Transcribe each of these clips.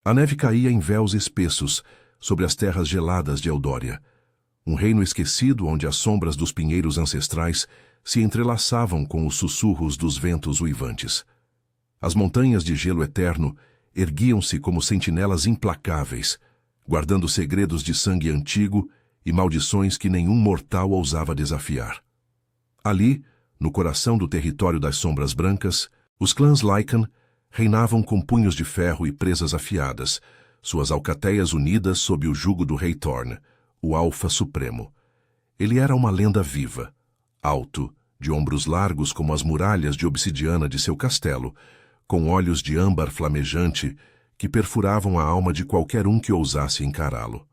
A neve caía em véus espessos sobre as terras geladas de Eldória, um reino esquecido onde as sombras dos pinheiros ancestrais se entrelaçavam com os sussurros dos ventos uivantes. As montanhas de gelo eterno erguiam-se como sentinelas implacáveis, guardando segredos de sangue antigo e maldições que nenhum mortal ousava desafiar. Ali, no coração do território das Sombras Brancas, os clãs Lycan reinavam com punhos de ferro e presas afiadas, suas alcateias unidas sob o jugo do Rei Thorn, o Alfa Supremo. Ele era uma lenda viva, alto, de ombros largos como as muralhas de obsidiana de seu castelo, com olhos de âmbar flamejante que perfuravam a alma de qualquer um que ousasse encará-lo.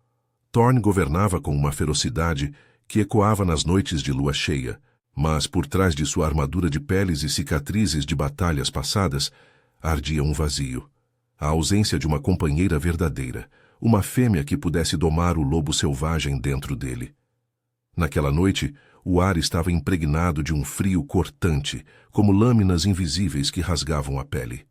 Thorn governava com uma ferocidade que ecoava nas noites de lua cheia, mas por trás de sua armadura de peles e cicatrizes de batalhas passadas, ardia um vazio. A ausência de uma companheira verdadeira, uma fêmea que pudesse domar o lobo selvagem dentro dele. Naquela noite, o ar estava impregnado de um frio cortante, como lâminas invisíveis que rasgavam a pele.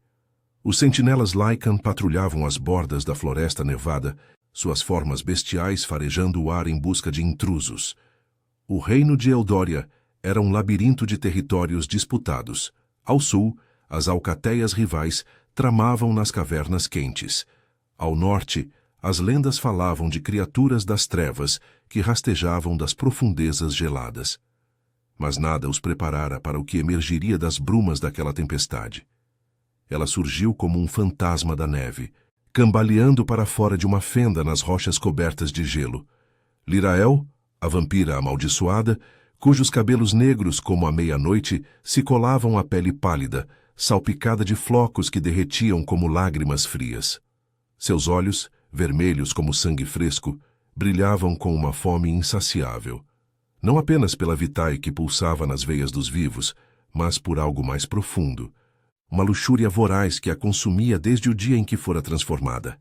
Os sentinelas Lycan patrulhavam as bordas da floresta nevada, suas formas bestiais farejando o ar em busca de intrusos. O reino de Eldória era um labirinto de territórios disputados. Ao sul, as alcateias rivais tramavam nas cavernas quentes. Ao norte, as lendas falavam de criaturas das trevas que rastejavam das profundezas geladas. Mas nada os preparara para o que emergiria das brumas daquela tempestade. Ela surgiu como um fantasma da neve, cambaleando para fora de uma fenda nas rochas cobertas de gelo. Lirael, a vampira amaldiçoada, cujos cabelos negros como a meia-noite se colavam à pele pálida, salpicada de flocos que derretiam como lágrimas frias. Seus olhos, vermelhos como sangue fresco, brilhavam com uma fome insaciável. Não apenas pela vitae que pulsava nas veias dos vivos, mas por algo mais profundo. Uma luxúria voraz que a consumia desde o dia em que fora transformada.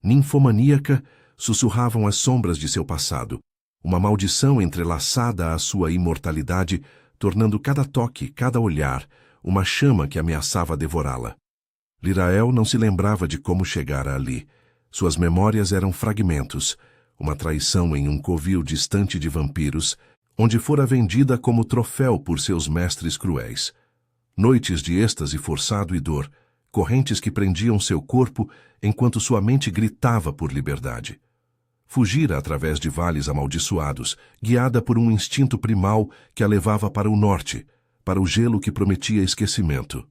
Ninfomaníaca, sussurravam as sombras de seu passado, uma maldição entrelaçada à sua imortalidade, tornando cada toque, cada olhar, uma chama que ameaçava devorá-la. Lirael não se lembrava de como chegara ali. Suas memórias eram fragmentos, uma traição em um covil distante de vampiros, onde fora vendida como troféu por seus mestres cruéis. Noites de êxtase forçado e dor, correntes que prendiam seu corpo enquanto sua mente gritava por liberdade. Fugira através de vales amaldiçoados, guiada por um instinto primal que a levava para o norte, para o gelo que prometia esquecimento.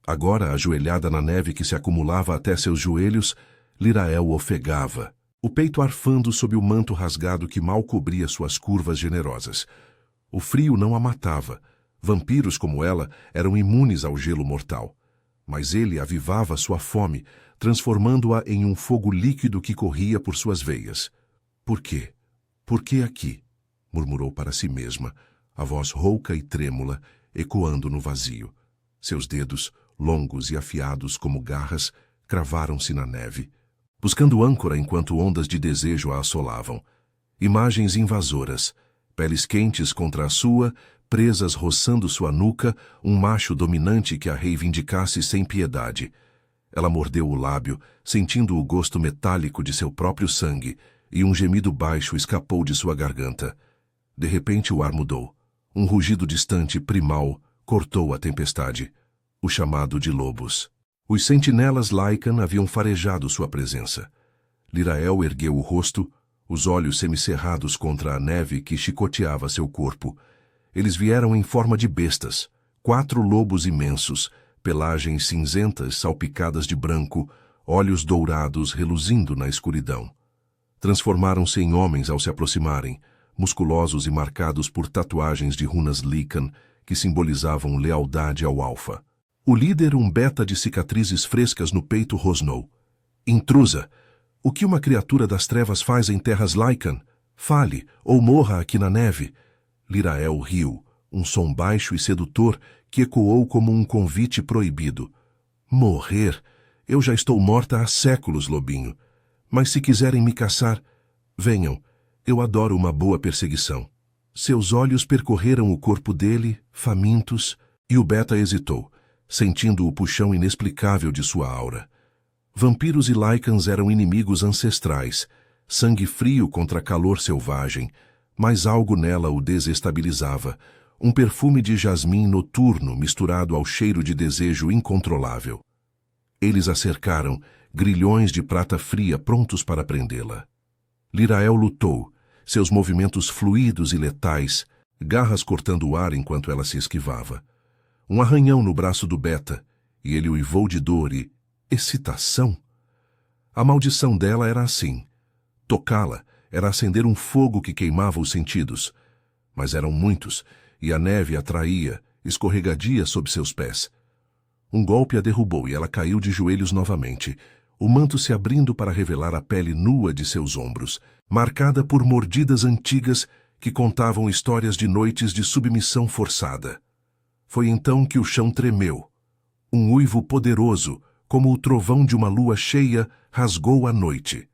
Agora, ajoelhada na neve que se acumulava até seus joelhos, Lirael ofegava, o peito arfando sob o manto rasgado que mal cobria suas curvas generosas. O frio não a matava. Vampiros como ela eram imunes ao gelo mortal. Mas ele avivava sua fome, transformando-a em um fogo líquido que corria por suas veias. Por quê? Por que aqui? Murmurou para si mesma, a voz rouca e trêmula, ecoando no vazio. Seus dedos, longos e afiados como garras, cravaram-se na neve, buscando âncora enquanto ondas de desejo a assolavam. Imagens invasoras, peles quentes contra a sua, presas roçando sua nuca, um macho dominante que a reivindicasse sem piedade. Ela mordeu o lábio, sentindo o gosto metálico de seu próprio sangue, e um gemido baixo escapou de sua garganta. De repente o ar mudou. Um rugido distante, primal, cortou a tempestade. O chamado de lobos. Os sentinelas Lycan haviam farejado sua presença. Lirael ergueu o rosto, os olhos semicerrados contra a neve que chicoteava seu corpo. Eles vieram em forma de bestas, 4 lobos imensos, pelagens cinzentas salpicadas de branco, olhos dourados reluzindo na escuridão. Transformaram-se em homens ao se aproximarem, musculosos e marcados por tatuagens de runas Lycan que simbolizavam lealdade ao Alfa. O líder, um beta de cicatrizes frescas no peito, rosnou. Intrusa! O que uma criatura das trevas faz em terras Lycan? Fale, ou morra aqui na neve. Lirael riu, um som baixo e sedutor que ecoou como um convite proibido. Morrer? Eu já estou morta há séculos, lobinho. Mas se quiserem me caçar, venham. Eu adoro uma boa perseguição. Seus olhos percorreram o corpo dele, famintos, e o beta hesitou, sentindo o puxão inexplicável de sua aura. Vampiros e Lycans eram inimigos ancestrais, sangue frio contra calor selvagem, mas algo nela o desestabilizava, um perfume de jasmim noturno misturado ao cheiro de desejo incontrolável. Eles a cercaram, grilhões de prata fria prontos para prendê-la. Lirael lutou, seus movimentos fluidos e letais, garras cortando o ar enquanto ela se esquivava. Um arranhão no braço do Beta, e ele uivou de dor e excitação. A maldição dela era assim. Tocá-la era acender um fogo que queimava os sentidos. Mas eram muitos, e a neve a traía, escorregadia sob seus pés. Um golpe a derrubou e ela caiu de joelhos novamente, o manto se abrindo para revelar a pele nua de seus ombros, marcada por mordidas antigas que contavam histórias de noites de submissão forçada. Foi então que o chão tremeu. Um uivo poderoso, como o trovão de uma lua cheia, rasgou a noite.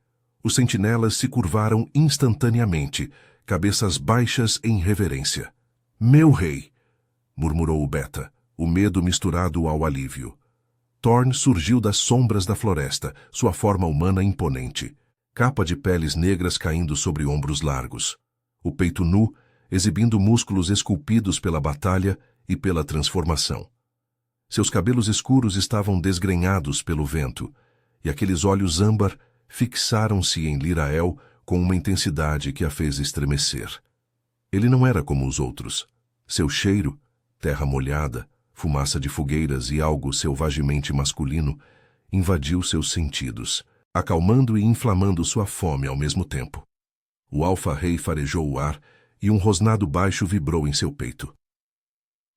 Os sentinelas se curvaram instantaneamente, cabeças baixas em reverência. "Meu rei!" murmurou o Beta, o medo misturado ao alívio. Thorn surgiu das sombras da floresta, sua forma humana imponente, capa de peles negras caindo sobre ombros largos. O peito nu, exibindo músculos esculpidos pela batalha e pela transformação. Seus cabelos escuros estavam desgrenhados pelo vento, e aqueles olhos âmbar fixaram-se em Lirael com uma intensidade que a fez estremecer. Ele não era como os outros. Seu cheiro, terra molhada, fumaça de fogueiras e algo selvagemente masculino, invadiu seus sentidos, acalmando e inflamando sua fome ao mesmo tempo. O alfa-rei farejou o ar e um rosnado baixo vibrou em seu peito.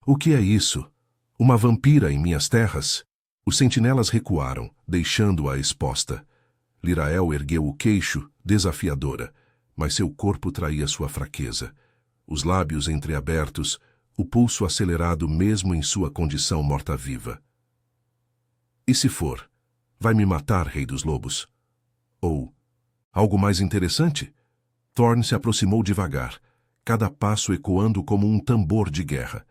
"O que é isso? Uma vampira em minhas terras?" Os sentinelas recuaram, deixando-a exposta. Lirael ergueu o queixo, desafiadora, mas seu corpo traía sua fraqueza. Os lábios entreabertos, o pulso acelerado mesmo em sua condição morta-viva. "E se for, vai me matar, Rei dos Lobos? Ou algo mais interessante?" Thorn se aproximou devagar, cada passo ecoando como um tambor de guerra.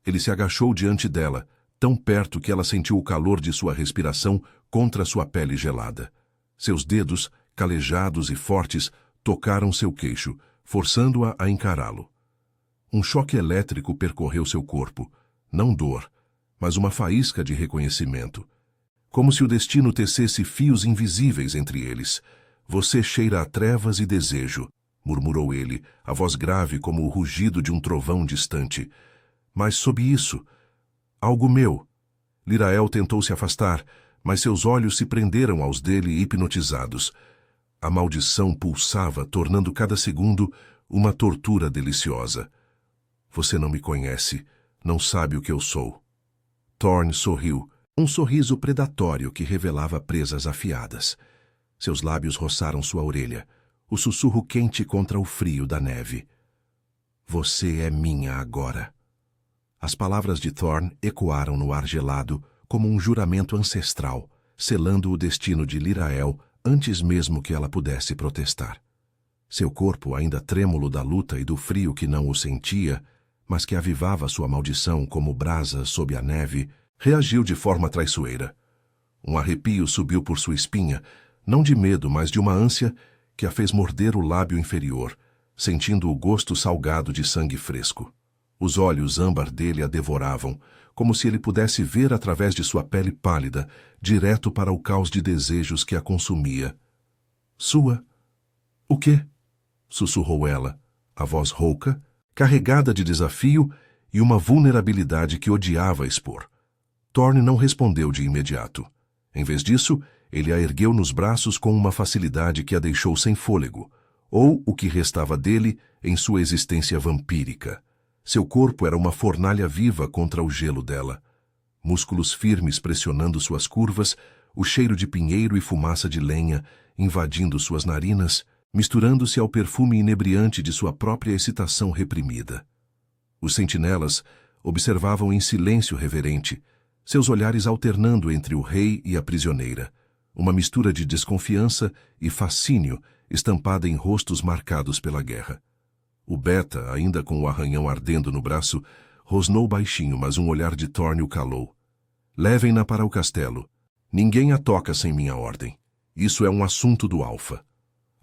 Ele se agachou diante dela, tão perto que ela sentiu o calor de sua respiração contra sua pele gelada. Seus dedos, calejados e fortes, tocaram seu queixo, forçando-a a encará-lo. Um choque elétrico percorreu seu corpo, não dor, mas uma faísca de reconhecimento. Como se o destino tecesse fios invisíveis entre eles. "Você cheira a trevas e desejo", murmurou ele, a voz grave como o rugido de um trovão distante. "Mas sob isso, algo meu." Lirael tentou se afastar, mas seus olhos se prenderam aos dele hipnotizados. A maldição pulsava, tornando cada segundo uma tortura deliciosa. "Você não me conhece, não sabe o que eu sou." Thorn sorriu, um sorriso predatório que revelava presas afiadas. Seus lábios roçaram sua orelha, o sussurro quente contra o frio da neve. "Você é minha agora." As palavras de Thorn ecoaram no ar gelado como um juramento ancestral, selando o destino de Lirael antes mesmo que ela pudesse protestar. Seu corpo, ainda trêmulo da luta e do frio que não o sentia, mas que avivava sua maldição como brasas sob a neve, reagiu de forma traiçoeira. Um arrepio subiu por sua espinha, não de medo, mas de uma ânsia que a fez morder o lábio inferior, sentindo o gosto salgado de sangue fresco. Os olhos âmbar dele a devoravam, como se ele pudesse ver através de sua pele pálida, direto para o caos de desejos que a consumia. "Sua? O quê?" sussurrou ela, a voz rouca, carregada de desafio e uma vulnerabilidade que odiava expor. Thorn não respondeu de imediato. Em vez disso, ele a ergueu nos braços com uma facilidade que a deixou sem fôlego, ou o que restava dele em sua existência vampírica. Seu corpo era uma fornalha viva contra o gelo dela. Músculos firmes pressionando suas curvas, o cheiro de pinheiro e fumaça de lenha invadindo suas narinas, misturando-se ao perfume inebriante de sua própria excitação reprimida. Os sentinelas observavam em silêncio reverente, seus olhares alternando entre o rei e a prisioneira, uma mistura de desconfiança e fascínio estampada em rostos marcados pela guerra. O Beta, ainda com o arranhão ardendo no braço, rosnou baixinho, mas um olhar de Thorn o calou. "Levem-na para o castelo. Ninguém a toca sem minha ordem. Isso é um assunto do Alfa.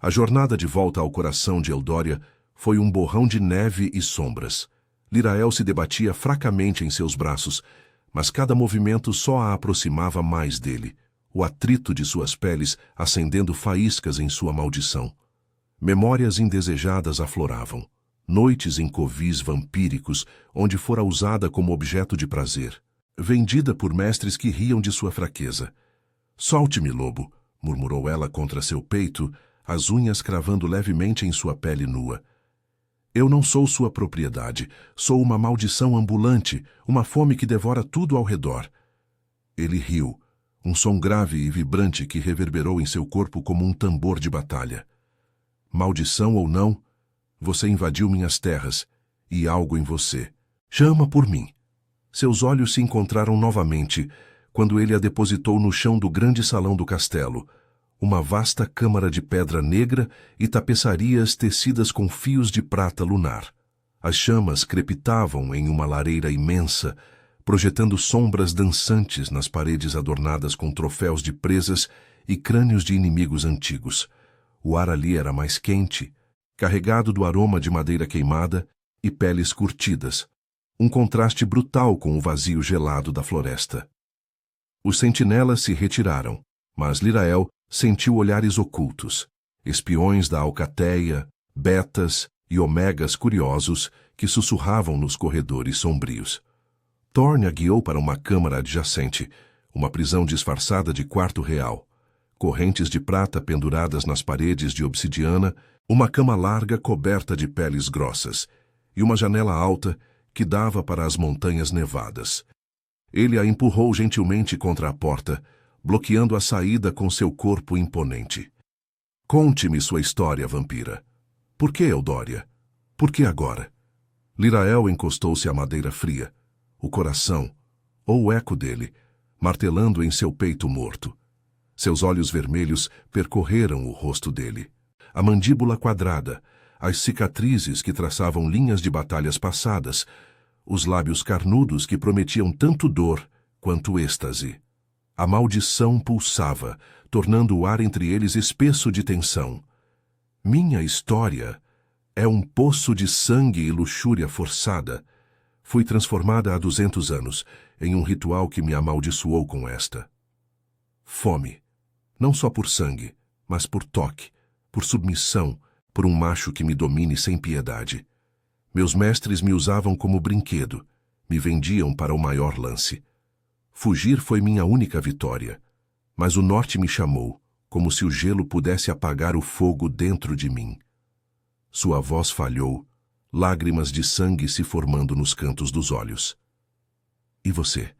A jornada de volta ao coração de Eldória foi um borrão de neve e sombras. Lirael se debatia fracamente em seus braços, mas cada movimento só a aproximava mais dele, o atrito de suas peles acendendo faíscas em sua maldição. Memórias indesejadas afloravam, noites em covis vampíricos, onde fora usada como objeto de prazer, vendida por mestres que riam de sua fraqueza. Solte-me, lobo, murmurou ela contra seu peito, as unhas cravando levemente em sua pele nua. Eu não sou sua propriedade, sou uma maldição ambulante, uma fome que devora tudo ao redor. Ele riu, um som grave e vibrante que reverberou em seu corpo como um tambor de batalha. Maldição ou não, você invadiu minhas terras, e algo em você chama por mim. Seus olhos se encontraram novamente, quando ele a depositou no chão do grande salão do castelo, uma vasta câmara de pedra negra e tapeçarias tecidas com fios de prata lunar. As chamas crepitavam em uma lareira imensa, projetando sombras dançantes nas paredes adornadas com troféus de presas e crânios de inimigos antigos. O ar ali era mais quente, carregado do aroma de madeira queimada e peles curtidas, um contraste brutal com o vazio gelado da floresta. Os sentinelas se retiraram, mas Lirael sentiu olhares ocultos, espiões da alcateia, betas e omegas curiosos que sussurravam nos corredores sombrios. Thorne a guiou para uma câmara adjacente, uma prisão disfarçada de quarto real. Correntes de prata penduradas nas paredes de obsidiana, uma cama larga coberta de peles grossas, e uma janela alta que dava para as montanhas nevadas. Ele a empurrou gentilmente contra a porta, bloqueando a saída com seu corpo imponente. Conte-me sua história, vampira. Por que Eldória? Por que agora? Lirael encostou-se à madeira fria, o coração, ou o eco dele, martelando em seu peito morto. Seus olhos vermelhos percorreram o rosto dele. A mandíbula quadrada, as cicatrizes que traçavam linhas de batalhas passadas, os lábios carnudos que prometiam tanto dor quanto êxtase. A maldição pulsava, tornando o ar entre eles espesso de tensão. Minha história é um poço de sangue e luxúria forçada. Fui transformada há 200 anos em um ritual que me amaldiçoou com esta. Fome. Não só por sangue, mas por toque, por submissão, por um macho que me domine sem piedade. Meus mestres me usavam como brinquedo, me vendiam para o maior lance. Fugir foi minha única vitória, mas o norte me chamou, como se o gelo pudesse apagar o fogo dentro de mim. Sua voz falhou, lágrimas de sangue se formando nos cantos dos olhos. E você?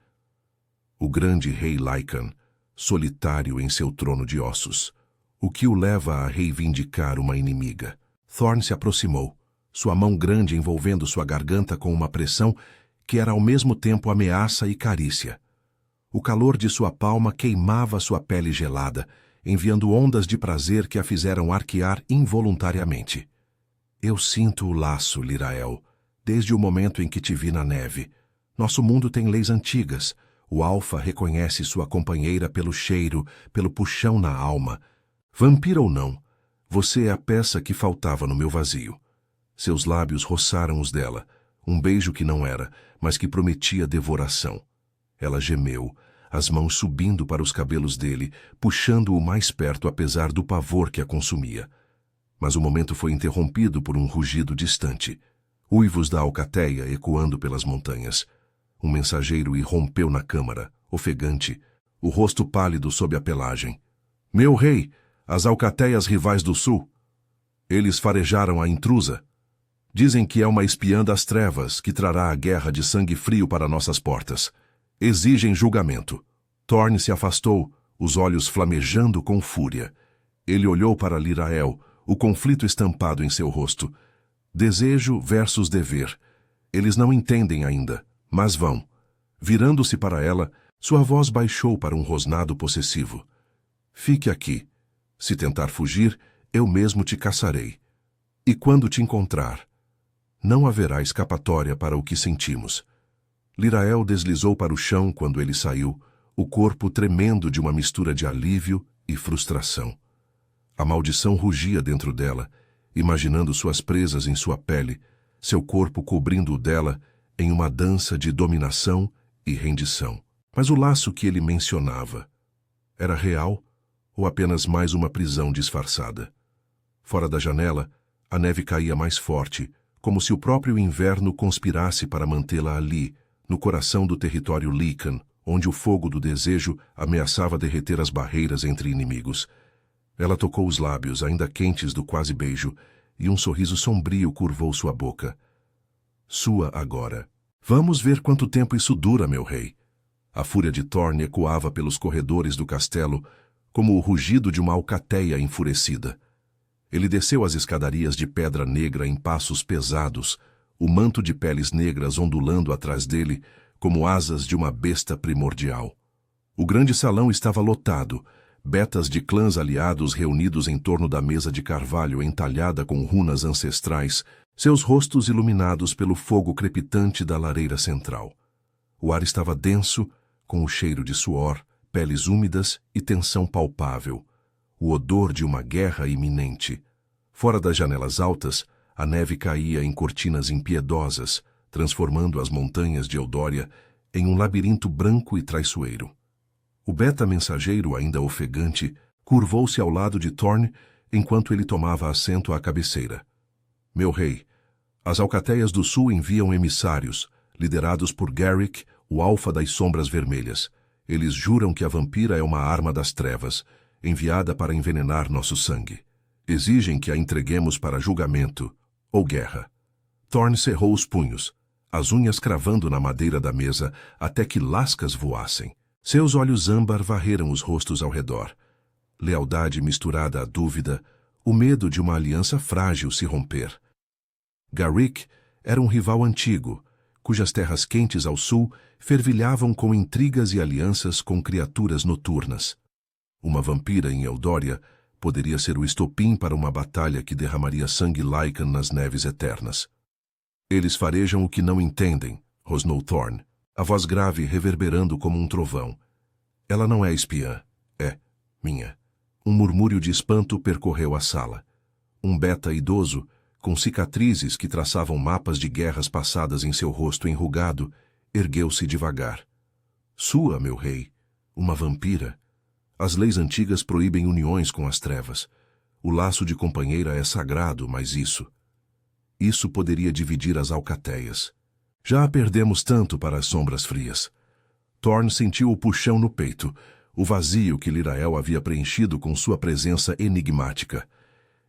O grande rei Lycan, solitário em seu trono de ossos. O que o leva a reivindicar uma inimiga? Thorne se aproximou, sua mão grande envolvendo sua garganta com uma pressão que era ao mesmo tempo ameaça e carícia. O calor de sua palma queimava sua pele gelada, enviando ondas de prazer que a fizeram arquear involuntariamente. Eu sinto o laço, Lirael, desde o momento em que te vi na neve. Nosso mundo tem leis antigas. O Alfa reconhece sua companheira pelo cheiro, pelo puxão na alma. Vampira ou não, você é a peça que faltava no meu vazio. Seus lábios roçaram os dela, um beijo que não era, mas que prometia devoração. Ela gemeu, as mãos subindo para os cabelos dele, puxando-o mais perto apesar do pavor que a consumia. Mas o momento foi interrompido por um rugido distante. Uivos da alcateia ecoando pelas montanhas. Um mensageiro irrompeu na câmara, ofegante, o rosto pálido sob a pelagem. Meu rei, as alcateias rivais do sul. Eles farejaram a intrusa. Dizem que é uma espiã das trevas que trará a guerra de sangue frio para nossas portas. Exigem julgamento. Thorne se afastou, os olhos flamejando com fúria. Ele olhou para Lirael, o conflito estampado em seu rosto. Desejo versus dever. Eles não entendem ainda, mas vão. Virando-se para ela, sua voz baixou para um rosnado possessivo. Fique aqui. Se tentar fugir, eu mesmo te caçarei. E quando te encontrar, não haverá escapatória para o que sentimos. Lirael deslizou para o chão quando ele saiu, o corpo tremendo de uma mistura de alívio e frustração. A maldição rugia dentro dela, imaginando suas presas em sua pele, seu corpo cobrindo o dela em uma dança de dominação e rendição. Mas o laço que ele mencionava era real ou apenas mais uma prisão disfarçada? Fora da janela, a neve caía mais forte, como se o próprio inverno conspirasse para mantê-la ali, no coração do território Lycan, onde o fogo do desejo ameaçava derreter as barreiras entre inimigos. Ela tocou os lábios, ainda quentes do quase beijo, e um sorriso sombrio curvou sua boca. Sua agora. Vamos ver quanto tempo isso dura, meu rei. A fúria de Thorne ecoava pelos corredores do castelo, como o rugido de uma alcateia enfurecida. Ele desceu as escadarias de pedra negra em passos pesados, o manto de peles negras ondulando atrás dele, como asas de uma besta primordial. O grande salão estava lotado, betas de clãs aliados reunidos em torno da mesa de carvalho entalhada com runas ancestrais, seus rostos iluminados pelo fogo crepitante da lareira central. O ar estava denso, com o cheiro de suor, peles úmidas e tensão palpável, o odor de uma guerra iminente. Fora das janelas altas, a neve caía em cortinas impiedosas, transformando as montanhas de Eldória em um labirinto branco e traiçoeiro. O beta-mensageiro, ainda ofegante, curvou-se ao lado de Thorne enquanto ele tomava assento à cabeceira. Meu rei, as Alcateias do Sul enviam emissários, liderados por Garrick, o Alfa das Sombras Vermelhas. Eles juram que a vampira é uma arma das trevas, enviada para envenenar nosso sangue. Exigem que a entreguemos para julgamento ou guerra. Thorne cerrou os punhos, as unhas cravando na madeira da mesa até que lascas voassem. Seus olhos âmbar varreram os rostos ao redor. Lealdade misturada à dúvida, o medo de uma aliança frágil se romper. Garrick era um rival antigo, cujas terras quentes ao sul fervilhavam com intrigas e alianças com criaturas noturnas. Uma vampira em Eldória poderia ser o estopim para uma batalha que derramaria sangue Lycan nas neves eternas. Eles farejam o que não entendem, rosnou Thorne, a voz grave reverberando como um trovão. Ela não é espiã, é minha. Um murmúrio de espanto percorreu a sala. Um beta idoso, com cicatrizes que traçavam mapas de guerras passadas em seu rosto enrugado, ergueu-se devagar. Sua, meu rei, uma vampira. As leis antigas proíbem uniões com as trevas. O laço de companheira é sagrado, mas isso poderia dividir as Alcateias. Já a perdemos tanto para as sombras frias. Thorne sentiu o puxão no peito, o vazio que Lirael havia preenchido com sua presença enigmática.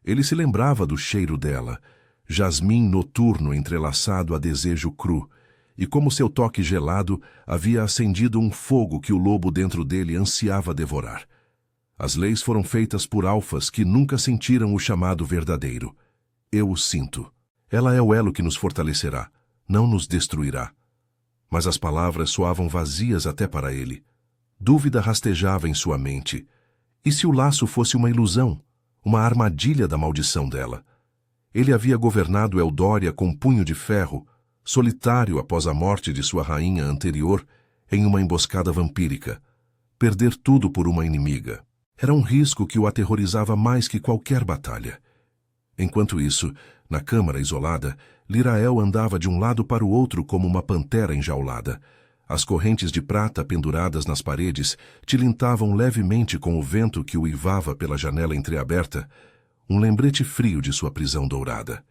Ele se lembrava do cheiro dela, jasmim noturno entrelaçado a desejo cru, e como seu toque gelado havia acendido um fogo que o lobo dentro dele ansiava devorar. As leis foram feitas por alfas que nunca sentiram o chamado verdadeiro. Eu o sinto. Ela é o elo que nos fortalecerá, não nos destruirá. Mas as palavras soavam vazias até para ele. Dúvida rastejava em sua mente. E se o laço fosse uma ilusão, uma armadilha da maldição dela? Ele havia governado Eldória com punho de ferro, solitário após a morte de sua rainha anterior, em uma emboscada vampírica. Perder tudo por uma inimiga. Era um risco que o aterrorizava mais que qualquer batalha. Enquanto isso, na câmara isolada, Lirael andava de um lado para o outro como uma pantera enjaulada. As correntes de prata penduradas nas paredes tilintavam levemente com o vento que o uivava pela janela entreaberta, um lembrete frio de sua prisão dourada.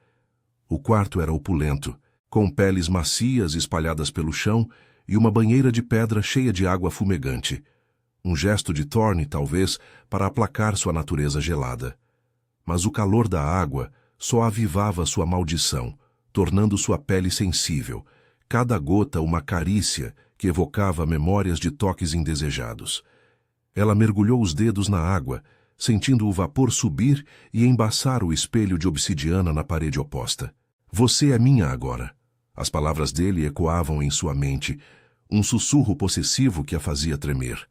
O quarto era opulento, com peles macias espalhadas pelo chão e uma banheira de pedra cheia de água fumegante. Um gesto de Thorne, talvez, para aplacar sua natureza gelada. Mas o calor da água só avivava sua maldição, tornando sua pele sensível, cada gota uma carícia que evocava memórias de toques indesejados. Ela mergulhou os dedos na água, sentindo o vapor subir e embaçar o espelho de obsidiana na parede oposta. Você é minha agora. As palavras dele ecoavam em sua mente, um sussurro possessivo que a fazia tremer.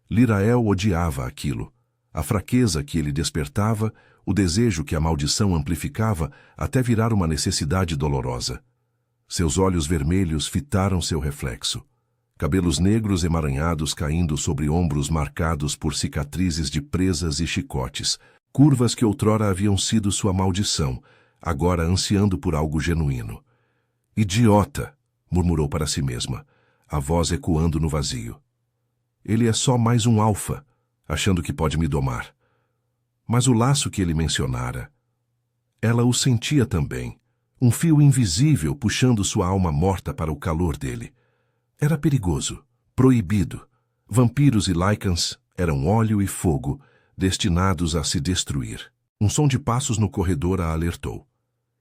Lirael odiava aquilo. A fraqueza que ele despertava, o desejo que a maldição amplificava até virar uma necessidade dolorosa. Seus olhos vermelhos fitaram seu reflexo. cabelos negros emaranhados caindo sobre ombros marcados por cicatrizes de presas e chicotes, curvas que outrora haviam sido sua maldição, agora ansiando por algo genuíno. Idiota! Murmurou para si mesma, a voz ecoando no vazio. Ele é só mais um alfa, achando que pode me domar. Mas o laço que ele mencionara, ela o sentia também, um fio invisível puxando sua alma morta para o calor dele. Era perigoso, proibido. Vampiros e lycans eram óleo e fogo, destinados a se destruir. Um som de passos no corredor a alertou.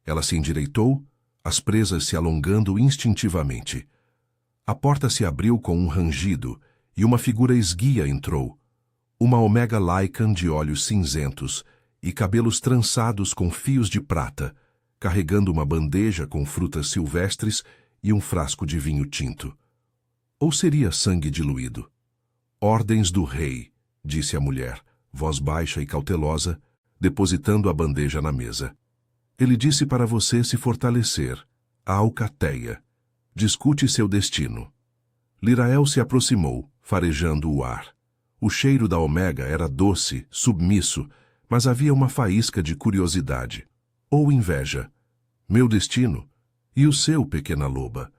Ela se endireitou, as presas se alongando instintivamente. A porta se abriu com um rangido e uma figura esguia entrou. Uma Omega Lycan de olhos cinzentos e cabelos trançados com fios de prata, carregando uma bandeja com frutas silvestres e um frasco de vinho tinto. Ou seria sangue diluído? Ordens do rei, disse a mulher, voz baixa e cautelosa, depositando a bandeja na mesa. Ele disse para você se fortalecer, a alcateia. Discute seu destino. Lirael se aproximou, farejando o ar. O cheiro da Omega era doce, submisso, mas havia uma faísca de curiosidade. Ou inveja. Meu destino? E o seu, pequena loba?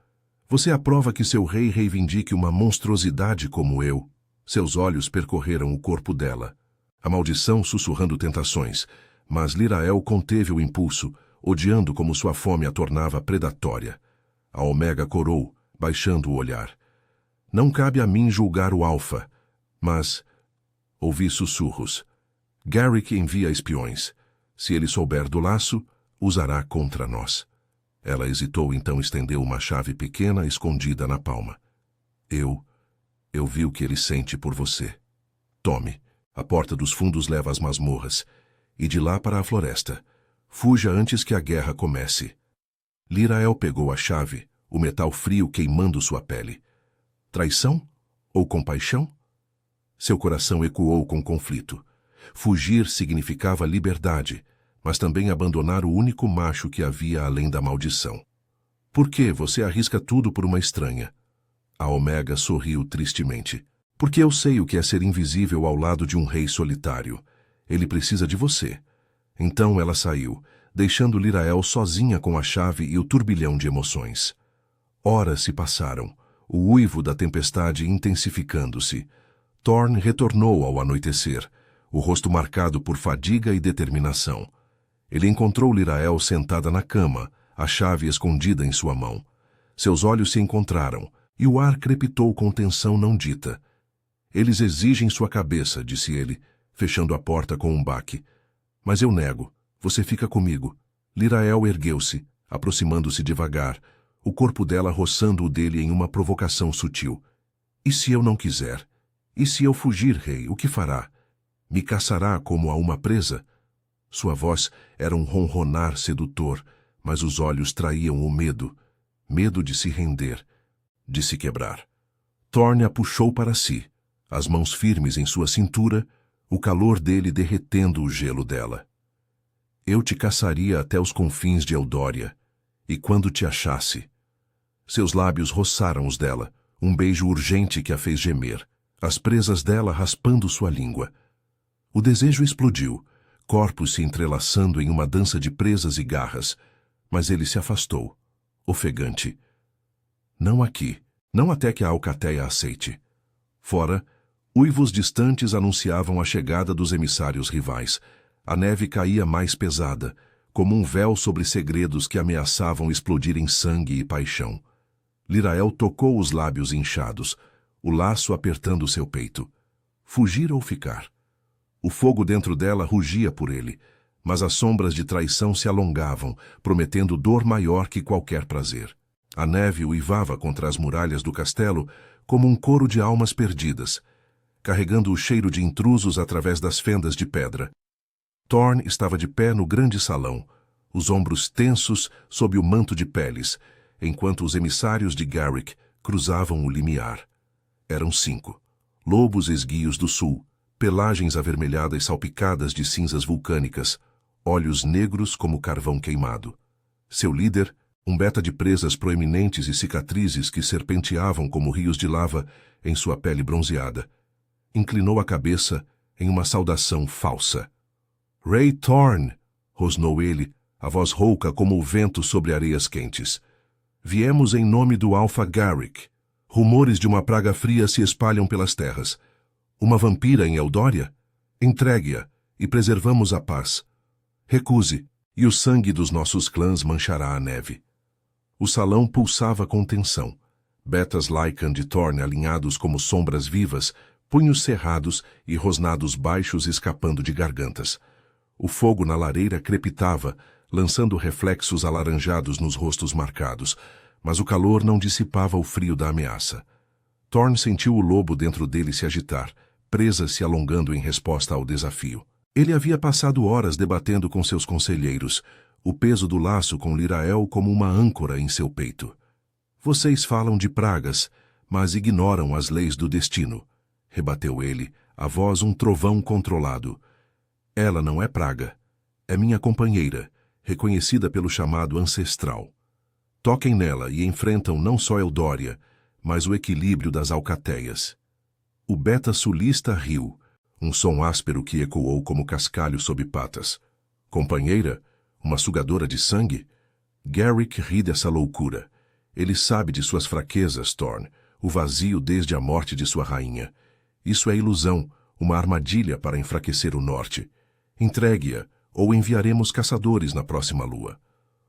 Você aprova que seu rei reivindique uma monstruosidade como eu? Seus olhos percorreram o corpo dela. A maldição sussurrando tentações, mas Lirael conteve o impulso, odiando como sua fome a tornava predatória. A Omega corou, baixando o olhar. Não cabe a mim julgar o alfa, mas... Ouvi sussurros. Garrick envia espiões. Se ele souber do laço, usará contra nós. Ela hesitou, então estendeu uma chave pequena escondida na palma. Eu vi o que ele sente por você. Tome. A porta dos fundos leva às masmorras. E de lá para a floresta. Fuja antes que a guerra comece. Lirael pegou a chave, o metal frio queimando sua pele. Traição? Ou compaixão? Seu coração ecoou com conflito. Fugir significava liberdade, mas também abandonar o único macho que havia além da maldição. Por que você arrisca tudo por uma estranha? A Omega sorriu tristemente. Porque eu sei o que é ser invisível ao lado de um rei solitário. Ele precisa de você. Então ela saiu, deixando Lirael sozinha com a chave e o turbilhão de emoções. Horas se passaram, o uivo da tempestade intensificando-se. Thorn retornou ao anoitecer, o rosto marcado por fadiga e determinação. Ele encontrou Lirael sentada na cama, a chave escondida em sua mão. Seus olhos se encontraram, e o ar crepitou com tensão não dita. Eles exigem sua cabeça, disse ele, fechando a porta com um baque. Mas eu nego. Você fica comigo. Lirael ergueu-se, aproximando-se devagar, o corpo dela roçando o dele em uma provocação sutil. E se eu não quiser? E se eu fugir, rei, o que fará? Me caçará como a uma presa? Sua voz era um ronronar sedutor, mas os olhos traíam o medo. Medo de se render, de se quebrar. Thorn a puxou para si, as mãos firmes em sua cintura, o calor dele derretendo o gelo dela. Eu te caçaria até os confins de Eldória, e quando te achasse... Seus lábios roçaram os dela, um beijo urgente que a fez gemer, as presas dela raspando sua língua. O desejo explodiu, corpos se entrelaçando em uma dança de presas e garras, mas ele se afastou, ofegante. Não aqui, não até que a alcateia aceite. Fora, uivos distantes anunciavam a chegada dos emissários rivais. A neve caía mais pesada, como um véu sobre segredos que ameaçavam explodir em sangue e paixão. Lirael tocou os lábios inchados, o laço apertando seu peito. Fugir ou ficar? O fogo dentro dela rugia por ele, mas as sombras de traição se alongavam, prometendo dor maior que qualquer prazer. A neve uivava contra as muralhas do castelo como um coro de almas perdidas, carregando o cheiro de intrusos através das fendas de pedra. Thorn estava de pé no grande salão, os ombros tensos sob o manto de peles, enquanto os emissários de Garrick cruzavam o limiar. Eram 5. Lobos esguios do sul, pelagens avermelhadas salpicadas de cinzas vulcânicas, olhos negros como carvão queimado. Seu líder, Um beta de presas proeminentes e cicatrizes que serpenteavam como rios de lava em sua pele bronzeada. Inclinou a cabeça em uma saudação falsa. Rei Thorn, rosnou ele, a voz rouca como o vento sobre areias quentes. Viemos em nome do Alpha Garrick. Rumores de uma praga fria se espalham pelas terras. Uma vampira em Eldória? Entregue-a e preservamos a paz. Recuse, e o sangue dos nossos clãs manchará a neve. O salão pulsava com tensão. Betas Lycan de Thorn alinhados como sombras vivas, punhos cerrados e rosnados baixos escapando de gargantas. O fogo na lareira crepitava, lançando reflexos alaranjados nos rostos marcados, mas o calor não dissipava o frio da ameaça. Thorn sentiu o lobo dentro dele se agitar, presa se alongando em resposta ao desafio. Ele havia passado horas debatendo com seus conselheiros, o peso do laço com Lirael como uma âncora em seu peito. Vocês falam de pragas, mas ignoram as leis do destino, rebateu ele, a voz um trovão controlado. Ela não é praga. É minha companheira, reconhecida pelo chamado ancestral. Toquem nela e enfrentam não só Eldória, mas o equilíbrio das alcateias. O beta sulista riu, um som áspero que ecoou como cascalho sob patas. Companheira? Uma sugadora de sangue? Garrick ri dessa loucura. Ele sabe de suas fraquezas, Thorn, o vazio desde a morte de sua rainha. Isso é ilusão, uma armadilha para enfraquecer o norte. Entregue-a, ou enviaremos caçadores na próxima lua.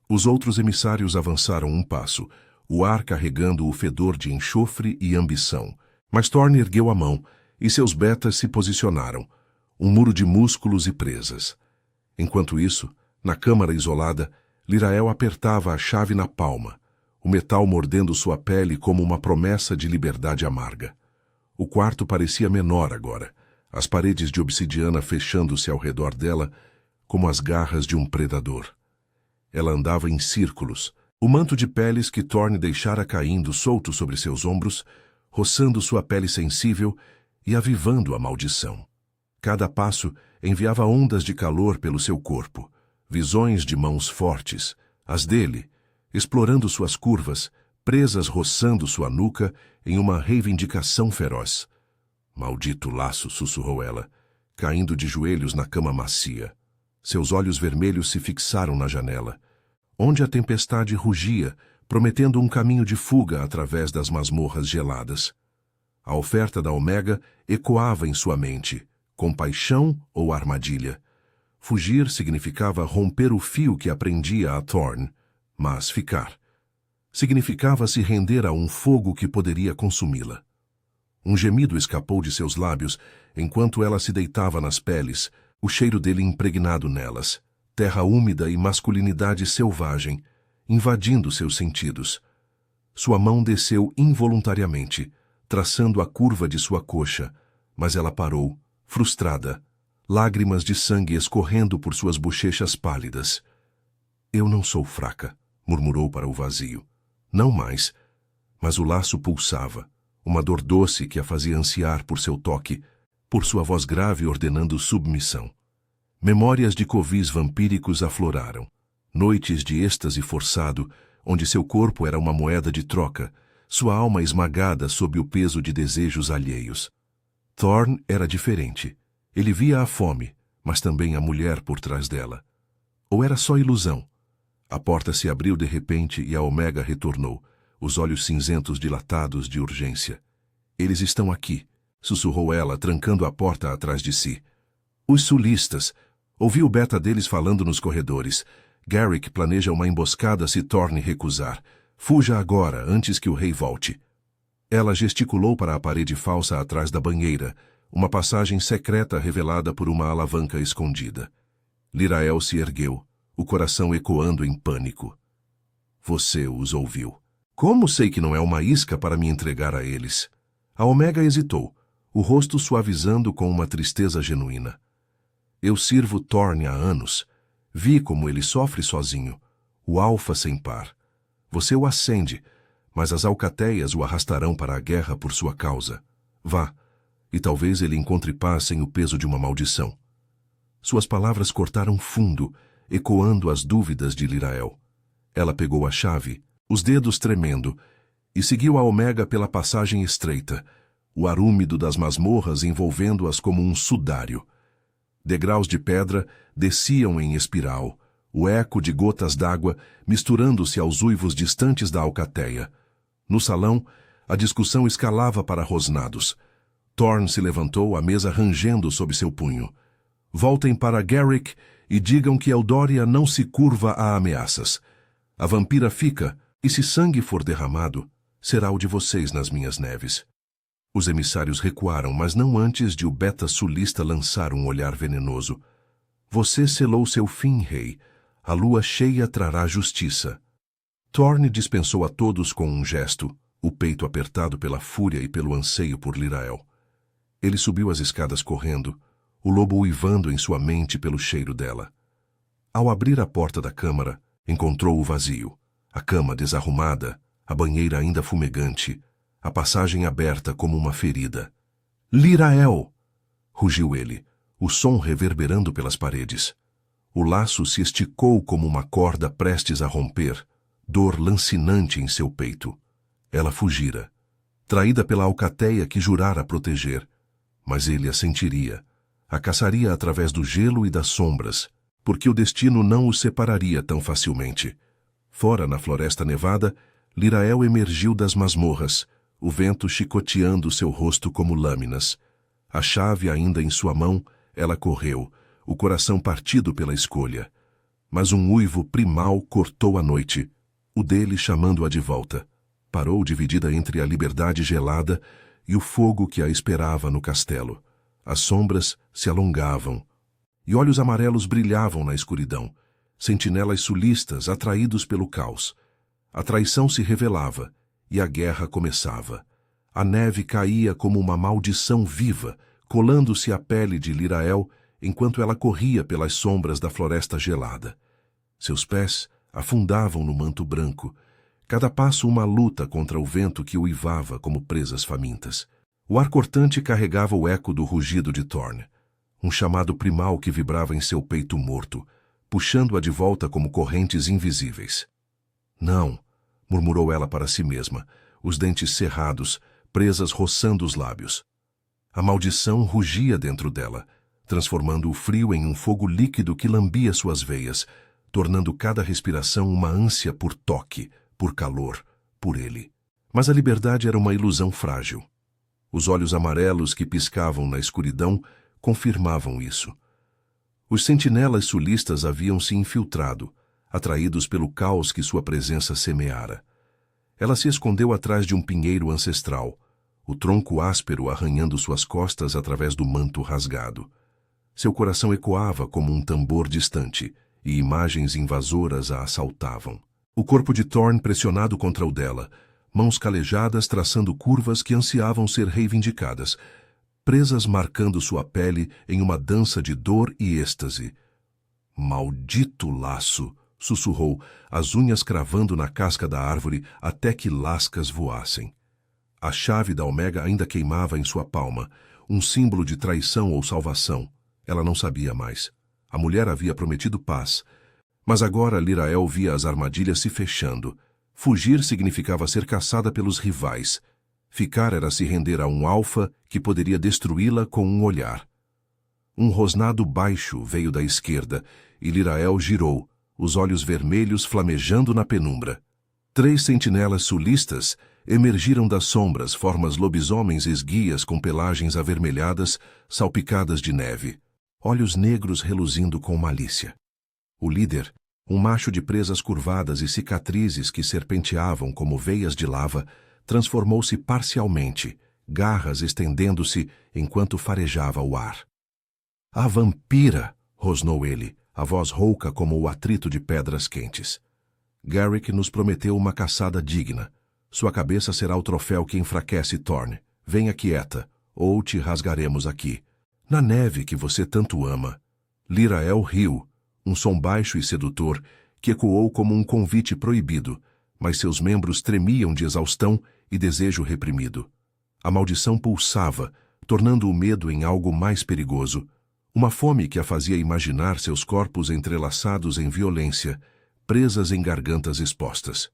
Os outros emissários avançaram um passo, o ar carregando o fedor de enxofre e ambição. Mas Thorn ergueu a mão, e seus betas se posicionaram, um muro de músculos e presas. Enquanto isso, na câmara isolada, Lirael apertava a chave na palma, o metal mordendo sua pele como uma promessa de liberdade amarga. O quarto parecia menor agora, as paredes de obsidiana fechando-se ao redor dela, como as garras de um predador. Ela andava em círculos, o manto de peles que Thorn deixara caindo solto sobre seus ombros, roçando sua pele sensível e avivando a maldição. Cada passo enviava ondas de calor pelo seu corpo, visões de mãos fortes, as dele, explorando suas curvas, presas roçando sua nuca em uma reivindicação feroz. Maldito laço, sussurrou ela, caindo de joelhos na cama macia. Seus olhos vermelhos se fixaram na janela, onde a tempestade rugia, prometendo um caminho de fuga através das masmorras geladas. A oferta da Omega ecoava em sua mente, compaixão ou armadilha. Fugir significava romper o fio que aprendia a Thorn, mas ficar significava se render a um fogo que poderia consumi-la. Um gemido escapou de seus lábios enquanto ela se deitava nas peles, o cheiro dele impregnado nelas, terra úmida e masculinidade selvagem, invadindo seus sentidos. Sua mão desceu involuntariamente, traçando a curva de sua coxa, mas ela parou, frustrada, lágrimas de sangue escorrendo por suas bochechas pálidas. Eu não sou fraca, murmurou para o vazio. Não mais. Mas o laço pulsava, uma dor doce que a fazia ansiar por seu toque, por sua voz grave ordenando submissão. Memórias de covis vampíricos afloraram. Noites de êxtase forçado, onde seu corpo era uma moeda de troca, sua alma esmagada sob o peso de desejos alheios. Thorn era diferente. Ele via a fome, mas também a mulher por trás dela. Ou era só ilusão? A porta se abriu de repente e a Omega retornou, os olhos cinzentos dilatados de urgência. Eles estão aqui, sussurrou ela, trancando a porta atrás de si. Os sulistas. Ouvi o beta deles falando nos corredores. Garrick planeja uma emboscada se Thorn recusar. Fuja agora, antes que o rei volte. Ela gesticulou para a parede falsa atrás da banheira, uma passagem secreta revelada por uma alavanca escondida. Lirael se ergueu, o coração ecoando em pânico. Você os ouviu. Como sei que não é uma isca para me entregar a eles? A Omega hesitou, o rosto suavizando com uma tristeza genuína. Eu sirvo Thorn há anos. Vi como ele sofre sozinho, o alfa sem par. Você o acende, mas as alcateias o arrastarão para a guerra por sua causa. Vá, e talvez ele encontre paz sem o peso de uma maldição. Suas palavras cortaram fundo, ecoando as dúvidas de Lirael. Ela pegou a chave, os dedos tremendo, e seguiu a Omega pela passagem estreita, o ar úmido das masmorras envolvendo-as como um sudário. Degraus de pedra desciam em espiral, o eco de gotas d'água misturando-se aos uivos distantes da alcateia. No salão, a discussão escalava para rosnados. Thorne se levantou, a mesa rangendo sob seu punho. Voltem para Garrick e digam que Eldória não se curva a ameaças. A vampira fica, e se sangue for derramado, será o de vocês nas minhas neves. Os emissários recuaram, mas não antes de o beta sulista lançar um olhar venenoso. Você selou seu fim, rei. A lua cheia trará justiça. Thorne dispensou a todos com um gesto, o peito apertado pela fúria e pelo anseio por Lirael. Ele subiu as escadas correndo, o lobo uivando em sua mente pelo cheiro dela. Ao abrir a porta da câmara, encontrou o vazio, a cama desarrumada, a banheira ainda fumegante, a passagem aberta como uma ferida. Lirael! Rugiu ele, o som reverberando pelas paredes. O laço se esticou como uma corda prestes a romper, dor lancinante em seu peito. Ela fugira, traída pela alcateia que jurara proteger. Mas ele a sentiria, a caçaria através do gelo e das sombras, porque o destino não os separaria tão facilmente. Fora, na floresta nevada, Lirael emergiu das masmorras, o vento chicoteando seu rosto como lâminas. A chave ainda em sua mão, ela correu, o coração partido pela escolha. Mas um uivo primal cortou a noite, o dele chamando-a de volta. Parou dividida entre a liberdade gelada e o fogo que a esperava no castelo. As sombras se alongavam, e olhos amarelos brilhavam na escuridão, sentinelas sulistas atraídos pelo caos. A traição se revelava, e a guerra começava. A neve caía como uma maldição viva, colando-se à pele de Lirael, enquanto ela corria pelas sombras da floresta gelada. Seus pés afundavam no manto branco, cada passo uma luta contra o vento que uivava como presas famintas. O ar cortante carregava o eco do rugido de Thorne, um chamado primal que vibrava em seu peito morto, puxando-a de volta como correntes invisíveis. Não, murmurou ela para si mesma, os dentes cerrados, presas roçando os lábios. A maldição rugia dentro dela, transformando o frio em um fogo líquido que lambia suas veias, tornando cada respiração uma ânsia por toque, por calor, por ele. Mas a liberdade era uma ilusão frágil. Os olhos amarelos que piscavam na escuridão confirmavam isso. Os sentinelas sulistas haviam se infiltrado, atraídos pelo caos que sua presença semeara. Ela se escondeu atrás de um pinheiro ancestral, o tronco áspero arranhando suas costas através do manto rasgado. Seu coração ecoava como um tambor distante, e imagens invasoras a assaltavam. O corpo de Thorne pressionado contra o dela, mãos calejadas traçando curvas que ansiavam ser reivindicadas, presas marcando sua pele em uma dança de dor e êxtase. Maldito laço! Sussurrou, as unhas cravando na casca da árvore até que lascas voassem. A chave da Omega ainda queimava em sua palma, um símbolo de traição ou salvação. Ela não sabia mais. A mulher havia prometido paz, mas agora Lirael via as armadilhas se fechando. Fugir significava ser caçada pelos rivais. Ficar era se render a um alfa que poderia destruí-la com um olhar. Um rosnado baixo veio da esquerda, e Lirael girou, os olhos vermelhos flamejando na penumbra. 3 sentinelas sulistas emergiram das sombras, formas lobisomens esguias com pelagens avermelhadas, salpicadas de neve, olhos negros reluzindo com malícia. O líder, um macho de presas curvadas e cicatrizes que serpenteavam como veias de lava, transformou-se parcialmente, garras estendendo-se enquanto farejava o ar. "A vampira!" rosnou ele, a voz rouca como o atrito de pedras quentes. "Garrick nos prometeu uma caçada digna. Sua cabeça será o troféu que enfraquece Thorne. Venha quieta, ou te rasgaremos aqui. Na neve que você tanto ama." Lirael riu, um som baixo e sedutor que ecoou como um convite proibido, mas seus membros tremiam de exaustão e desejo reprimido. A maldição pulsava, tornando o medo em algo mais perigoso. Uma fome que a fazia imaginar seus corpos entrelaçados em violência, presas em gargantas expostas.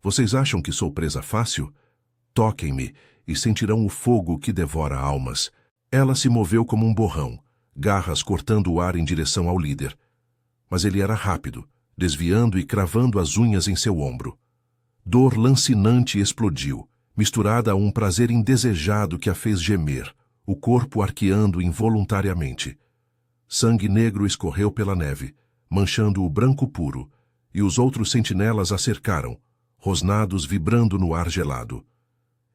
Vocês acham que sou presa fácil? Toquem-me e sentirão o fogo que devora almas. Ela se moveu como um borrão, garras cortando o ar em direção ao líder. Mas ele era rápido, desviando e cravando as unhas em seu ombro. Dor lancinante explodiu, misturada a um prazer indesejado que a fez gemer, o corpo arqueando involuntariamente. Sangue negro escorreu pela neve, manchando o branco puro, e os outros sentinelas a cercaram, rosnados vibrando no ar gelado.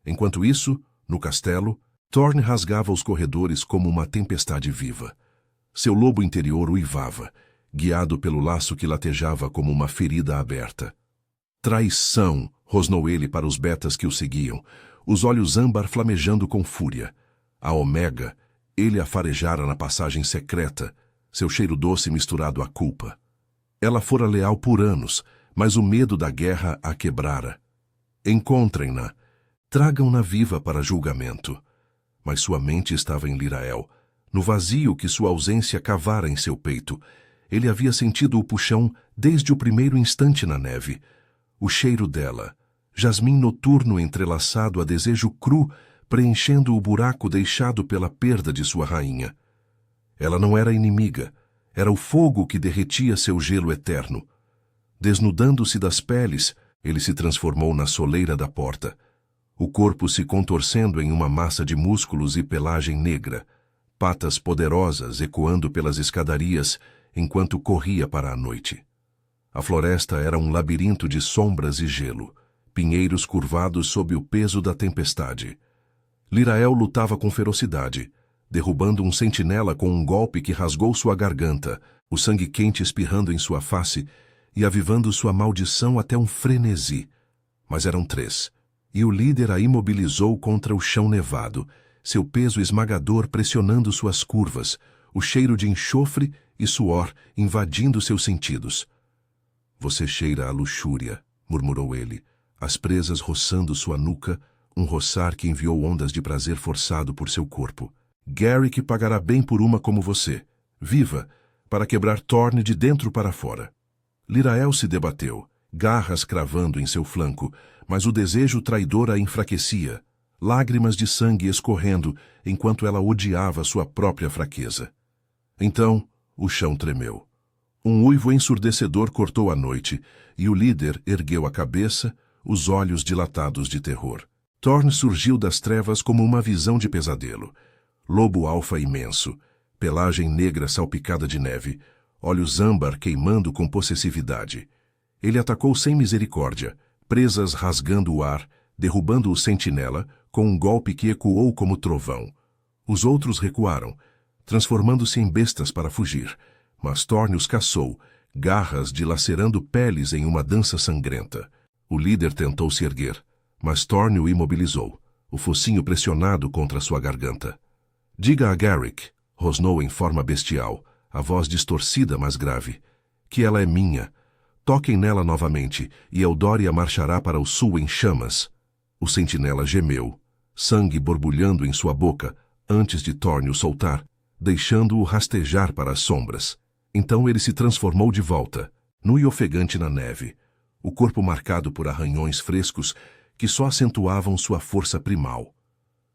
Enquanto isso, no castelo, Thorne rasgava os corredores como uma tempestade viva. Seu lobo interior uivava, guiado pelo laço que latejava como uma ferida aberta. Traição! Rosnou ele para os betas que o seguiam, os olhos âmbar flamejando com fúria. A Omega, ele a farejara na passagem secreta, seu cheiro doce misturado à culpa. Ela fora leal por anos, mas o medo da guerra a quebrara. Encontrem-na, tragam-na viva para julgamento. Mas sua mente estava em Lirael, no vazio que sua ausência cavara em seu peito. Ele havia sentido o puxão desde o primeiro instante na neve. O cheiro dela, jasmim noturno entrelaçado a desejo cru, preenchendo o buraco deixado pela perda de sua rainha. Ela não era inimiga, era o fogo que derretia seu gelo eterno. Desnudando-se das peles, ele se transformou na soleira da porta, o corpo se contorcendo em uma massa de músculos e pelagem negra, patas poderosas ecoando pelas escadarias enquanto corria para a noite. A floresta era um labirinto de sombras e gelo, pinheiros curvados sob o peso da tempestade. Lirael lutava com ferocidade, derrubando um sentinela com um golpe que rasgou sua garganta, o sangue quente espirrando em sua face e avivando sua maldição até um frenesi. Mas eram 3, e o líder a imobilizou contra o chão nevado, seu peso esmagador pressionando suas curvas, o cheiro de enxofre e suor invadindo seus sentidos. Você cheira a luxúria, murmurou ele, as presas roçando sua nuca, um roçar que enviou ondas de prazer forçado por seu corpo. Garrick pagará bem por uma como você, viva, para quebrar Thorne de dentro para fora. Lirael se debateu, garras cravando em seu flanco, mas o desejo traidor a enfraquecia, lágrimas de sangue escorrendo enquanto ela odiava sua própria fraqueza. Então, o chão tremeu. Um uivo ensurdecedor cortou a noite, e o líder ergueu a cabeça, os olhos dilatados de terror. Thorne surgiu das trevas como uma visão de pesadelo. Lobo alfa imenso, pelagem negra salpicada de neve, olhos âmbar queimando com possessividade. Ele atacou sem misericórdia, presas rasgando o ar, derrubando o sentinela com um golpe que ecoou como trovão. Os outros recuaram, transformando-se em bestas para fugir, mas Thorne os caçou, garras dilacerando peles em uma dança sangrenta. O líder tentou se erguer, mas Thorne o imobilizou, o focinho pressionado contra sua garganta. Diga a Garrick, rosnou em forma bestial, a voz distorcida mas grave, que ela é minha. Toquem nela novamente, e Eldória marchará para o sul em chamas. O sentinela gemeu, sangue borbulhando em sua boca, antes de Thorne o soltar, deixando-o rastejar para as sombras. Então ele se transformou de volta, nu e ofegante na neve, o corpo marcado por arranhões frescos que só acentuavam sua força primal.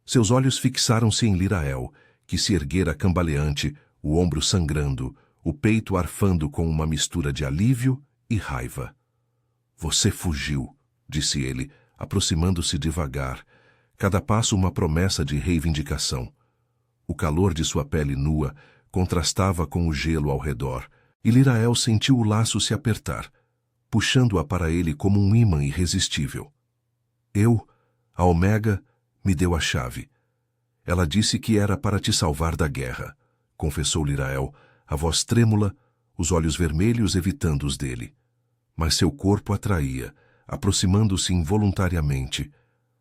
Seus olhos fixaram-se em Lirael, que se erguera cambaleante, o ombro sangrando, o peito arfando com uma mistura de alívio e raiva. Você fugiu, disse ele, aproximando-se devagar, cada passo uma promessa de reivindicação. O calor de sua pele nua contrastava com o gelo ao redor, e Lirael sentiu o laço se apertar, puxando-a para ele como um ímã irresistível. A Omega, me deu a chave. Ela disse que era para te salvar da guerra, confessou Lirael, a voz trêmula, os olhos vermelhos evitando os dele. Mas seu corpo atraía, aproximando-se involuntariamente,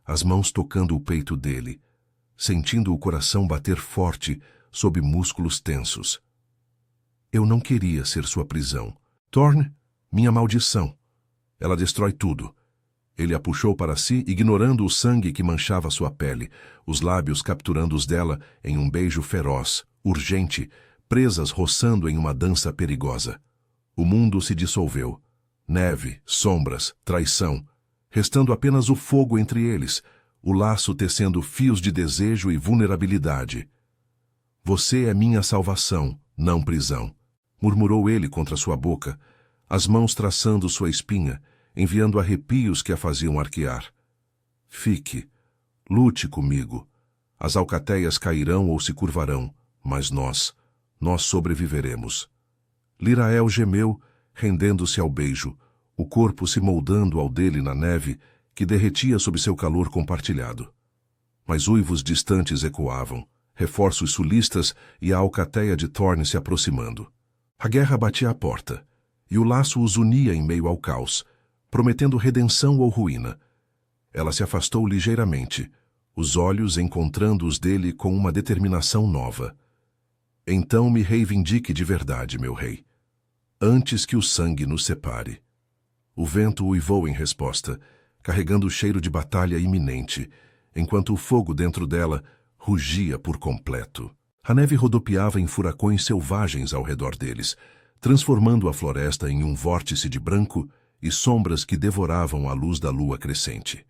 as mãos tocando o peito dele, sentindo o coração bater forte sob músculos tensos. Eu não queria ser sua prisão. Thorne, minha maldição. Ela destrói tudo. Ele a puxou para si, ignorando o sangue que manchava sua pele, os lábios capturando os dela em um beijo feroz, urgente, presas roçando em uma dança perigosa. O mundo se dissolveu. Neve, sombras, traição, restando apenas o fogo entre eles, o laço tecendo fios de desejo e vulnerabilidade. Você é minha salvação, não prisão, murmurou ele contra sua boca, as mãos traçando sua espinha, enviando arrepios que a faziam arquear. Fique, lute comigo. As alcateias cairão ou se curvarão, mas nós sobreviveremos. Lirael gemeu, rendendo-se ao beijo, o corpo se moldando ao dele na neve, que derretia sob seu calor compartilhado. Mas uivos distantes ecoavam, reforços sulistas e a alcateia de Thorne se aproximando. A guerra batia à porta, e o laço os unia em meio ao caos, prometendo redenção ou ruína. Ela se afastou ligeiramente, os olhos encontrando os dele com uma determinação nova. Então me reivindique de verdade, meu rei, antes que o sangue nos separe. O vento uivou em resposta, carregando o cheiro de batalha iminente, enquanto o fogo dentro dela rugia por completo. A neve rodopiava em furacões selvagens ao redor deles, transformando a floresta em um vórtice de branco e sombras que devoravam a luz da lua crescente.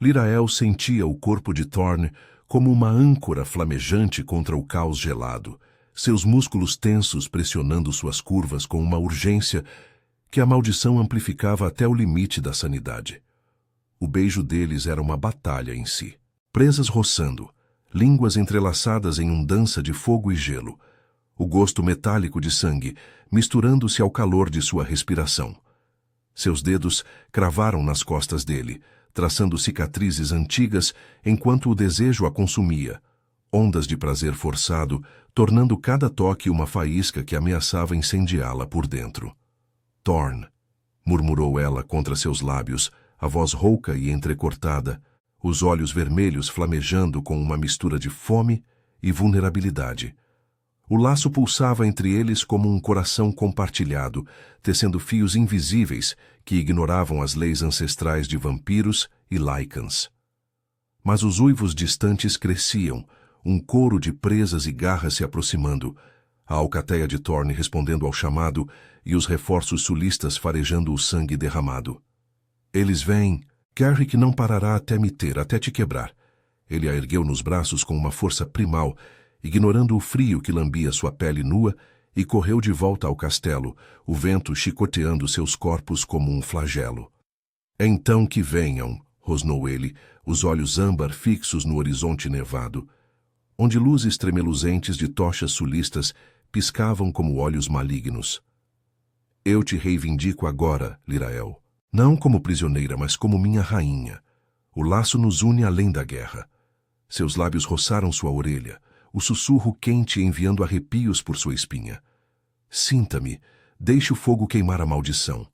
Lirael sentia o corpo de Thorne como uma âncora flamejante contra o caos gelado, seus músculos tensos pressionando suas curvas com uma urgência que a maldição amplificava até o limite da sanidade. O beijo deles era uma batalha em si. Presas roçando, línguas entrelaçadas em um dança de fogo e gelo, o gosto metálico de sangue misturando-se ao calor de sua respiração. Seus dedos cravaram nas costas dele, traçando cicatrizes antigas enquanto o desejo a consumia, ondas de prazer forçado, tornando cada toque uma faísca que ameaçava incendiá-la por dentro. Thorne, murmurou ela contra seus lábios, a voz rouca e entrecortada, os olhos vermelhos flamejando com uma mistura de fome e vulnerabilidade. O laço pulsava entre eles como um coração compartilhado, tecendo fios invisíveis que ignoravam as leis ancestrais de vampiros e lycans. Mas os uivos distantes cresciam, um coro de presas e garras se aproximando, a alcateia de Thorne respondendo ao chamado e os reforços sulistas farejando o sangue derramado. Eles vêm, Garrick não parará até me ter, até te quebrar. Ele a ergueu nos braços com uma força primal, ignorando o frio que lambia sua pele nua, e correu de volta ao castelo, o vento chicoteando seus corpos como um flagelo. Então que venham, rosnou ele, os olhos âmbar fixos no horizonte nevado, onde luzes tremeluzentes de tochas sulistas piscavam como olhos malignos. Eu te reivindico agora, Lirael, não como prisioneira, mas como minha rainha. O laço nos une além da guerra. Seus lábios roçaram sua orelha, o sussurro quente enviando arrepios por sua espinha. Sinta-me, deixe o fogo queimar a maldição.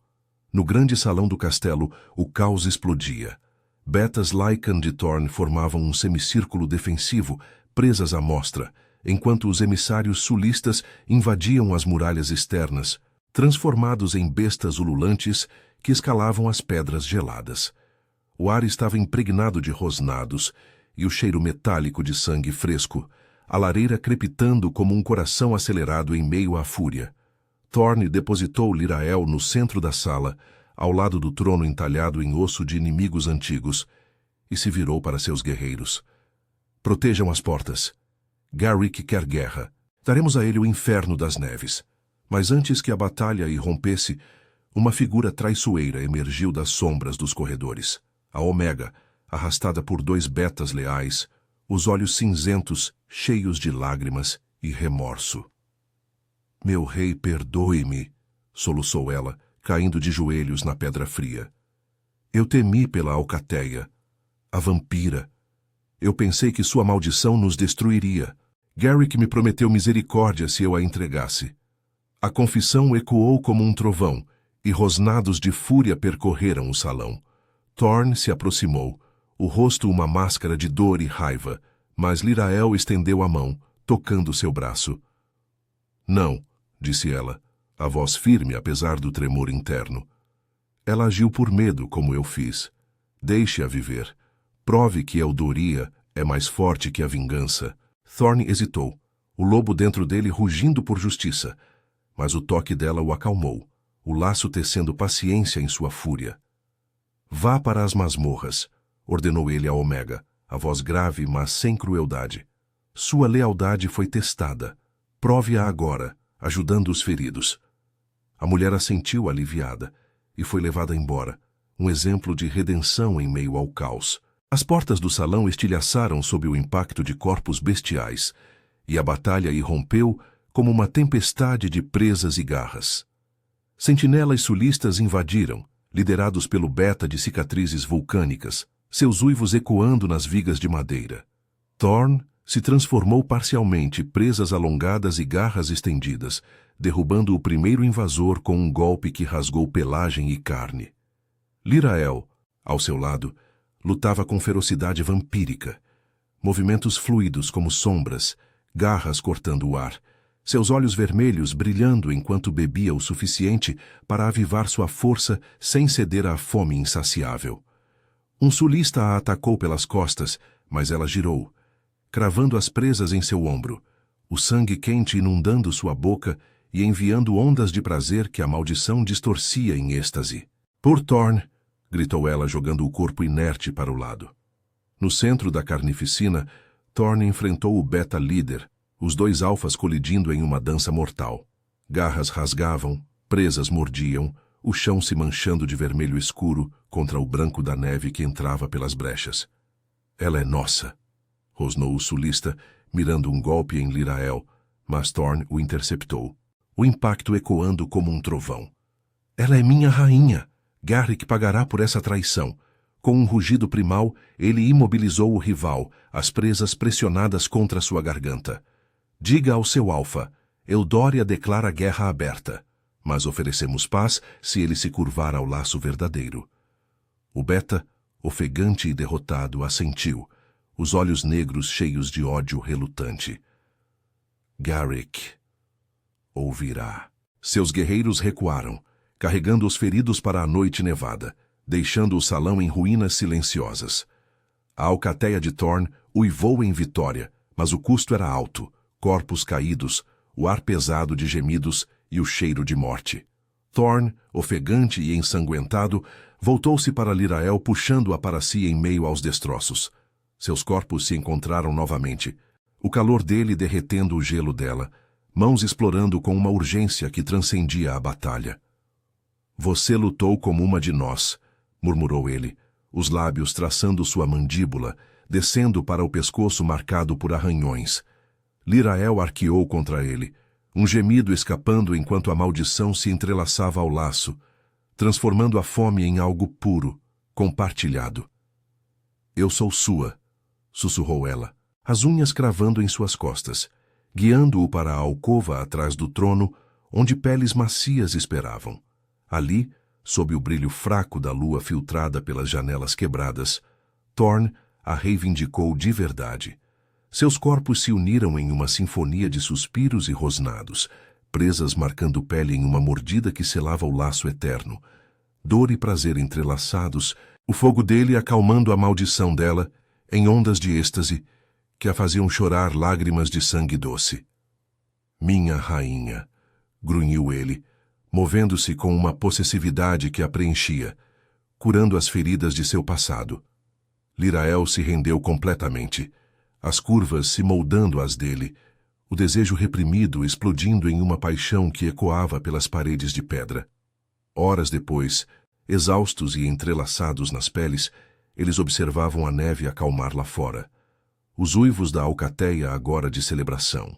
No grande salão do castelo, o caos explodia. Betas Lycan de Thorne formavam um semicírculo defensivo, presas à mostra, enquanto os emissários sulistas invadiam as muralhas externas, transformados em bestas ululantes que escalavam as pedras geladas. O ar estava impregnado de rosnados e o cheiro metálico de sangue fresco, a lareira crepitando como um coração acelerado em meio à fúria. Thorne depositou Lirael no centro da sala, ao lado do trono entalhado em osso de inimigos antigos, e se virou para seus guerreiros. Protejam as portas. Garrick quer guerra. Daremos a ele o inferno das neves. Mas antes que a batalha irrompesse, uma figura traiçoeira emergiu das sombras dos corredores. A Omega, arrastada por dois betas leais, os olhos cinzentos, cheios de lágrimas e remorso. Meu rei, perdoe-me, soluçou ela, caindo de joelhos na pedra fria. Eu temi pela alcateia, a vampira. Eu pensei que sua maldição nos destruiria. Garrick me prometeu misericórdia se eu a entregasse. A confissão ecoou como um trovão, e rosnados de fúria percorreram o salão. Thorne se aproximou, o rosto uma máscara de dor e raiva, mas Lirael estendeu a mão, tocando seu braço. Não, disse ela, a voz firme apesar do tremor interno. Ela agiu por medo, como eu fiz. Deixe-a viver. Prove que Eldoria é mais forte que a vingança. Thorne hesitou, o lobo dentro dele rugindo por justiça, mas o toque dela o acalmou. o laço tecendo paciência em sua fúria. Vá para as masmorras, ordenou ele a Omega, a voz grave, mas sem crueldade. Sua lealdade foi testada. Prove-a agora, ajudando os feridos. A mulher assentiu aliviada e foi levada embora, um exemplo de redenção em meio ao caos. As portas do salão estilhaçaram sob o impacto de corpos bestiais, e a batalha irrompeu como uma tempestade de presas e garras. Sentinelas sulistas invadiram, liderados pelo beta de cicatrizes vulcânicas, seus uivos ecoando nas vigas de madeira. Thorn se transformou parcialmente, presas alongadas e garras estendidas, derrubando o primeiro invasor com um golpe que rasgou pelagem e carne. Lírael, ao seu lado, lutava com ferocidade vampírica. Movimentos fluidos como sombras, garras cortando o ar, seus olhos vermelhos brilhando enquanto bebia o suficiente para avivar sua força sem ceder à fome insaciável. Um sulista a atacou pelas costas, mas ela girou, cravando as presas em seu ombro, o sangue quente inundando sua boca e enviando ondas de prazer que a maldição distorcia em êxtase. Por Thorn! Gritou ela, jogando o corpo inerte para o lado. No centro da carnificina, Thorn enfrentou o beta-líder, os dois alfas colidindo em uma dança mortal. Garras rasgavam, presas mordiam, o chão se manchando de vermelho escuro contra o branco da neve que entrava pelas brechas. Ela é nossa, rosnou o sulista, mirando um golpe em Lírael, mas Thorn o interceptou, o impacto ecoando como um trovão. Ela é minha rainha! Garrick pagará por essa traição. Com um rugido primal, ele imobilizou o rival, as presas pressionadas contra sua garganta. Diga ao seu alfa, Eudória declara guerra aberta, mas oferecemos paz se ele se curvar ao laço verdadeiro. O beta, ofegante e derrotado, assentiu, os olhos negros cheios de ódio relutante. Garrick ouvirá. Seus guerreiros recuaram, carregando os feridos para a noite nevada, deixando o salão em ruínas silenciosas. A alcateia de Thorn uivou em vitória, mas o custo era alto, corpos caídos, o ar pesado de gemidos e o cheiro de morte. Thorn, ofegante e ensanguentado, voltou-se para Lírael puxando-a para si em meio aos destroços. Seus corpos se encontraram novamente, o calor dele derretendo o gelo dela, mãos explorando com uma urgência que transcendia a batalha. Você lutou como uma de nós, murmurou ele, os lábios traçando sua mandíbula, descendo para o pescoço marcado por arranhões. Lírael arqueou contra ele, um gemido escapando enquanto a maldição se entrelaçava ao laço, transformando a fome em algo puro, compartilhado. Eu sou sua, sussurrou ela, as unhas cravando em suas costas, guiando-o para a alcova atrás do trono, onde peles macias esperavam. Ali, sob o brilho fraco da lua filtrada pelas janelas quebradas, Thorn a reivindicou de verdade. Seus corpos se uniram em uma sinfonia de suspiros e rosnados, presas marcando pele em uma mordida que selava o laço eterno. Dor e prazer entrelaçados, o fogo dele acalmando a maldição dela, em ondas de êxtase, que a faziam chorar lágrimas de sangue doce. Minha rainha, grunhiu ele, movendo-se com uma possessividade que a preenchia, curando as feridas de seu passado. Lírael se rendeu completamente, as curvas se moldando às dele, o desejo reprimido explodindo em uma paixão que ecoava pelas paredes de pedra. Horas depois, exaustos e entrelaçados nas peles, eles observavam a neve acalmar lá fora. Os uivos da alcateia agora de celebração.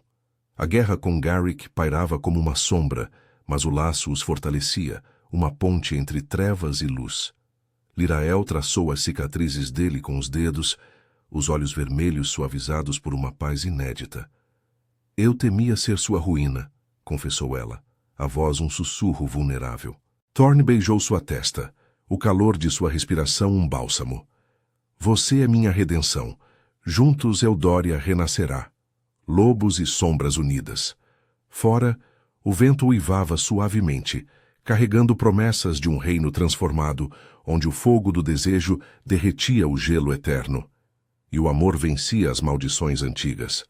A guerra com Garrick pairava como uma sombra, mas o laço os fortalecia, uma ponte entre trevas e luz. Lírael traçou as cicatrizes dele com os dedos, os olhos vermelhos suavizados por uma paz inédita. Eu temia ser sua ruína, confessou ela, a voz um sussurro vulnerável. Thorn beijou sua testa, o calor de sua respiração um bálsamo. Você é minha redenção. Juntos Eudória renascerá. Lobos e sombras unidas. Fora, o vento uivava suavemente, carregando promessas de um reino transformado, onde o fogo do desejo derretia o gelo eterno, e o amor vencia as maldições antigas.